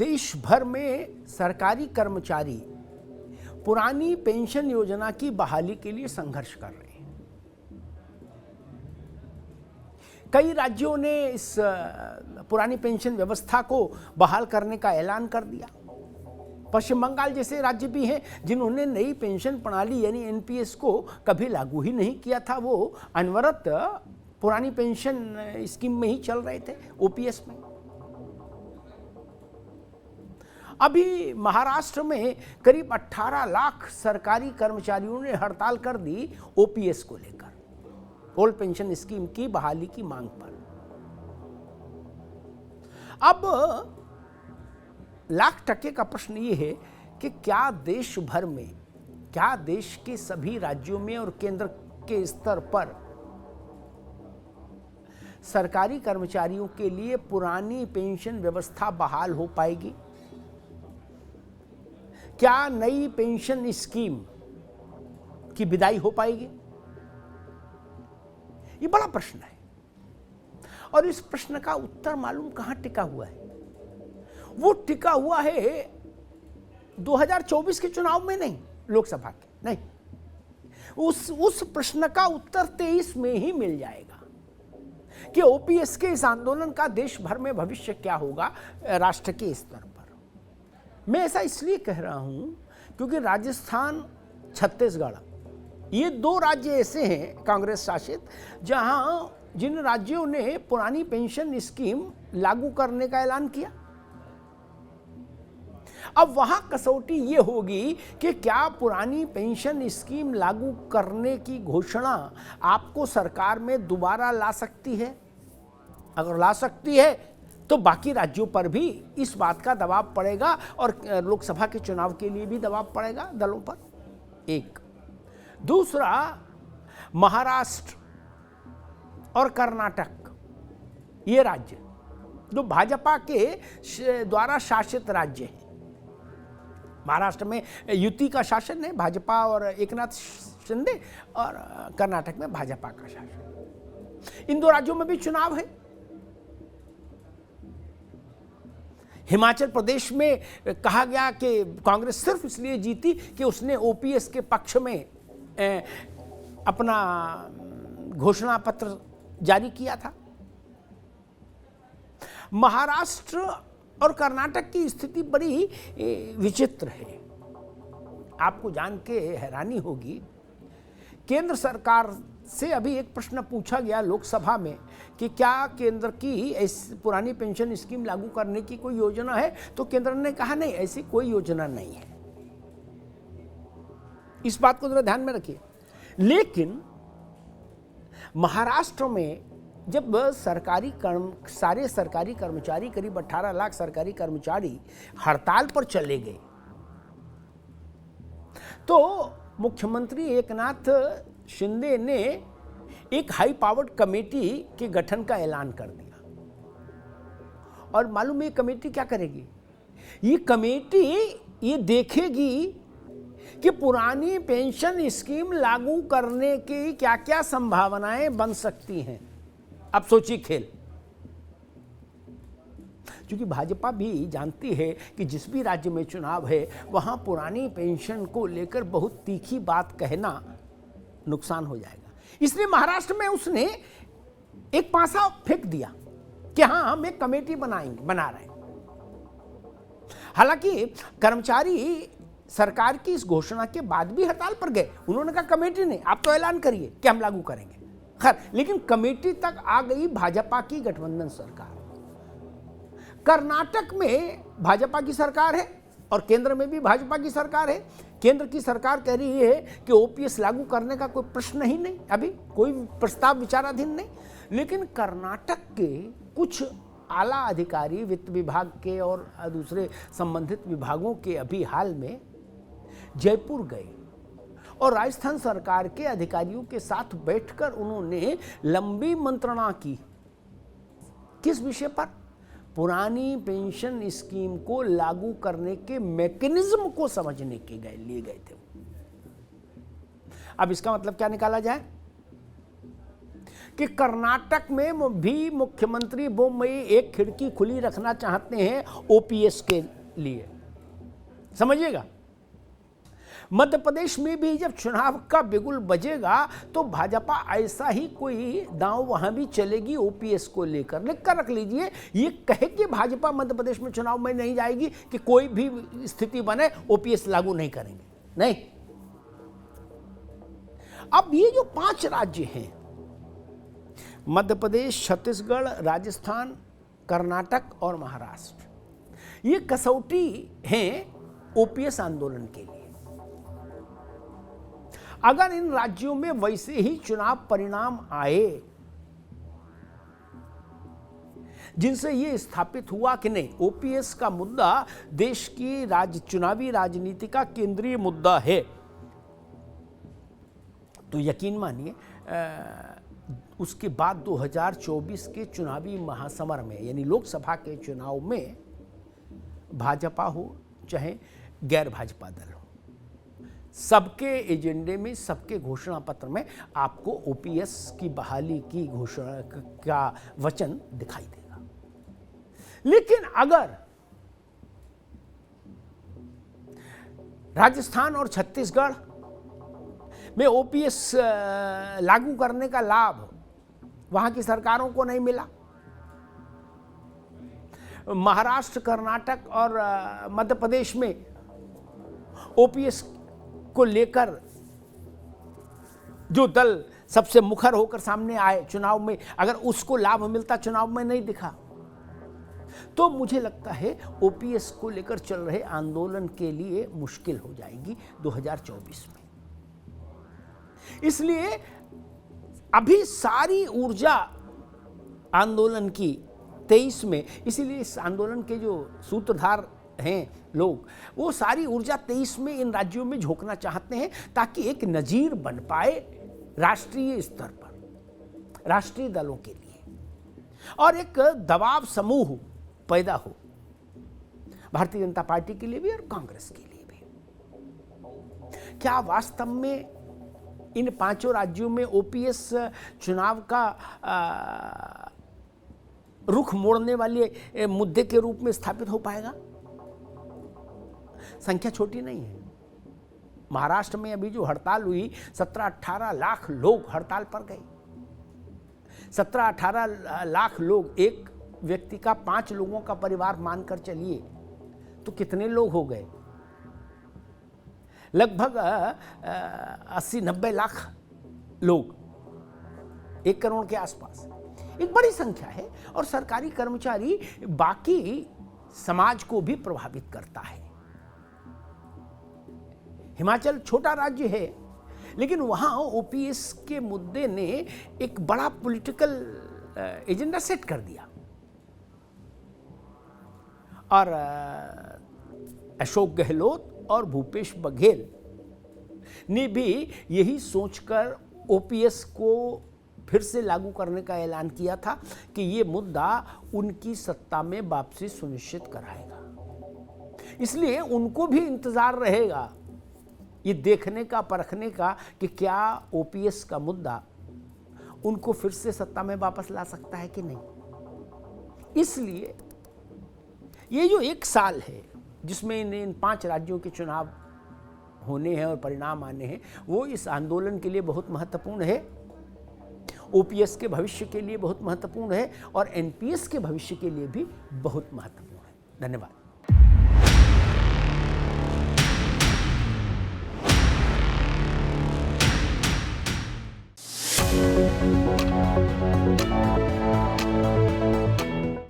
देश भर में सरकारी कर्मचारी पुरानी पेंशन योजना की बहाली के लिए संघर्ष कर रहे हैं। कई राज्यों ने इस पुरानी पेंशन व्यवस्था को बहाल करने का ऐलान कर दिया। पश्चिम बंगाल जैसे राज्य भी हैं जिन्होंने नई पेंशन प्रणाली यानी एनपीएस को कभी लागू ही नहीं किया था, वो अनवरत पुरानी पेंशन स्कीम में ही चल रहे थे, ओपीएस में। अभी महाराष्ट्र में करीब 18 लाख सरकारी कर्मचारियों ने हड़ताल कर दी ओपीएस को लेकर, ओल्ड पेंशन स्कीम की बहाली की मांग पर। अब लाख टके का प्रश्न ये है कि क्या देश भर में, क्या देश के सभी राज्यों में और केंद्र के स्तर पर सरकारी कर्मचारियों के लिए पुरानी पेंशन व्यवस्था बहाल हो पाएगी? क्या नई पेंशन स्कीम की विदाई हो पाएगी? ये बड़ा प्रश्न है और इस प्रश्न का उत्तर मालूम कहां टिका हुआ है? वो टिका हुआ है 2024 के चुनाव में नहीं, लोकसभा के नहीं। उस प्रश्न का उत्तर 23 में ही मिल जाएगा कि ओपीएस के इस आंदोलन का देश भर में भविष्य क्या होगा राष्ट्र के स्तर पर। मैं ऐसा इसलिए कह रहा हूं क्योंकि राजस्थान, छत्तीसगढ़, ये दो राज्य ऐसे हैं कांग्रेस शासित जिन राज्यों ने पुरानी पेंशन स्कीम लागू करने का ऐलान किया। अब वहां कसौटी ये होगी कि क्या पुरानी पेंशन स्कीम लागू करने की घोषणा आपको सरकार में दोबारा ला सकती है? अगर ला सकती है तो बाकी राज्यों पर भी इस बात का दबाव पड़ेगा और लोकसभा के चुनाव के लिए भी दबाव पड़ेगा दलों पर। एक दूसरा, महाराष्ट्र और कर्नाटक, ये राज्य जो भाजपा के द्वारा शासित राज्य हैं। महाराष्ट्र में युति का शासन है, भाजपा और एकनाथ शिंदे, और कर्नाटक में भाजपा का शासन। इन दो राज्यों में भी चुनाव है। हिमाचल प्रदेश में कहा गया कि कांग्रेस सिर्फ इसलिए जीती कि उसने ओपीएस के पक्ष में अपना घोषणा पत्र जारी किया था। महाराष्ट्र और कर्नाटक की स्थिति बड़ी विचित्र है। आपको जान के हैरानी होगी, केंद्र सरकार से अभी एक प्रश्न पूछा गया लोकसभा में कि क्या केंद्र की इस पुरानी पेंशन स्कीम लागू करने की कोई योजना है, तो केंद्र ने कहा नहीं, ऐसी कोई योजना नहीं है। इस बात को जरा ध्यान में रखिए। लेकिन महाराष्ट्र में जब सारे सरकारी कर्मचारी, करीब 18 लाख सरकारी कर्मचारी हड़ताल पर चले गए, तो मुख्यमंत्री एकनाथ शिंदे ने एक हाई पावर्ड कमेटी के गठन का ऐलान कर दिया। और मालूम है ये कमेटी क्या करेगी? ये कमेटी ये देखेगी कि पुरानी पेंशन स्कीम लागू करने की क्या क्या संभावनाएं बन सकती हैं। अब सोचिए खेल, क्योंकि भाजपा भी जानती है कि जिस भी राज्य में चुनाव है वहां पुरानी पेंशन को लेकर बहुत तीखी बात कहना नुकसान हो जाएगा। इसलिए महाराष्ट्र में उसने एक पासा फेंक दिया कि हाँ, हम एक कमेटी बना रहे हैं। हालांकि कर्मचारी सरकार की इस घोषणा के बाद भी हड़ताल पर गए। उन्होंने कहा कमेटी नहीं, आप तो ऐलान करिए कि हम लागू करेंगे। खैर, लेकिन कमेटी तक आ गई भाजपा की गठबंधन सरकार। कर्नाटक में भाजपा की सरकार है और केंद्र में भी भाजपा की सरकार है। केंद्र की सरकार कह रही है कि ओपीएस लागू करने का कोई प्रश्न ही नहीं, अभी कोई प्रस्ताव विचाराधीन नहीं। लेकिन कर्नाटक के कुछ आला अधिकारी, वित्त विभाग के और दूसरे संबंधित विभागों के अभी हाल में जयपुर गए और राजस्थान सरकार के अधिकारियों के साथ बैठकर उन्होंने लंबी मंत्रणा की। किस विषय पर? पुरानी पेंशन स्कीम को लागू करने के मैकेनिज्म को समझने के लिए गए थे। अब इसका मतलब क्या निकाला जाए कि कर्नाटक में भी मुख्यमंत्री बोम्मई एक खिड़की खुली रखना चाहते हैं ओपीएस के लिए, समझिएगा। मध्य प्रदेश में भी जब चुनाव का बिगुल बजेगा तो भाजपा ऐसा ही कोई दांव वहां भी चलेगी ओपीएस को लेकर। लिख कर रख लीजिए, ये कहे कि भाजपा मध्य प्रदेश में चुनाव में नहीं जाएगी कि कोई भी स्थिति बने ओपीएस लागू नहीं करेंगे, नहीं। अब ये जो 5 राज्य हैं, मध्य प्रदेश, छत्तीसगढ़, राजस्थान, कर्नाटक और महाराष्ट्र, ये कसौटी हैं ओपीएस आंदोलन के लिए। अगर इन राज्यों में वैसे ही चुनाव परिणाम आए जिनसे ये स्थापित हुआ कि नहीं, ओपीएस का मुद्दा देश की चुनावी राजनीति का केंद्रीय मुद्दा है, तो यकीन मानिए उसके बाद 2024 के चुनावी महासमर में, यानी लोकसभा के चुनाव में, भाजपा हो चाहे गैर भाजपा दल हो, सबके एजेंडे में, सबके घोषणा पत्र में आपको ओपीएस की बहाली की घोषणा का वचन दिखाई देगा। लेकिन अगर राजस्थान और छत्तीसगढ़ में ओपीएस लागू करने का लाभ वहां की सरकारों को नहीं मिला, महाराष्ट्र, कर्नाटक और मध्य प्रदेश में ओपीएस को लेकर जो दल सबसे मुखर होकर सामने आए चुनाव में, अगर उसको लाभ मिलता, चुनाव में नहीं दिखा, तो मुझे लगता है ओपीएस को लेकर चल रहे आंदोलन के लिए मुश्किल हो जाएगी 2024 में। इसलिए अभी सारी ऊर्जा आंदोलन की 23 में, इसीलिए इस आंदोलन के जो सूत्रधार हैं लोग, वो सारी ऊर्जा 23 में इन राज्यों में झोंकना चाहते हैं ताकि एक नजीर बन पाए राष्ट्रीय स्तर पर, राष्ट्रीय दलों के लिए, और एक दबाव समूह पैदा हो भारतीय जनता पार्टी के लिए भी और कांग्रेस के लिए भी। क्या वास्तव में इन 5 राज्यों में ओपीएस चुनाव का रुख मोड़ने वाले मुद्दे के रूप में स्थापित हो पाएगा? संख्या छोटी नहीं है। महाराष्ट्र में अभी जो हड़ताल हुई, 17-18 लाख लोग हड़ताल पर गए। 17-18 लाख लोग, एक व्यक्ति का 5 लोगों का परिवार मानकर चलिए तो कितने लोग हो गए? लगभग 80-90 लाख लोग, 1 करोड़ के आसपास, एक बड़ी संख्या है। और सरकारी कर्मचारी बाकी समाज को भी प्रभावित करता है। हिमाचल छोटा राज्य है, लेकिन वहां ओपीएस के मुद्दे ने एक बड़ा पॉलिटिकल एजेंडा सेट कर दिया। और अशोक गहलोत और भूपेश बघेल ने भी यही सोचकर ओपीएस को फिर से लागू करने का ऐलान किया था कि ये मुद्दा उनकी सत्ता में वापसी सुनिश्चित कराएगा। इसलिए उनको भी इंतजार रहेगा ये देखने का, परखने का कि क्या ओपीएस का मुद्दा उनको फिर से सत्ता में वापस ला सकता है कि नहीं। इसलिए ये जो 1 साल है जिसमें इन 5 राज्यों के चुनाव होने हैं और परिणाम आने हैं, वो इस आंदोलन के लिए बहुत महत्वपूर्ण है, ओपीएस के भविष्य के लिए बहुत महत्वपूर्ण है और एनपीएस के भविष्य के लिए भी बहुत महत्वपूर्ण है। धन्यवाद।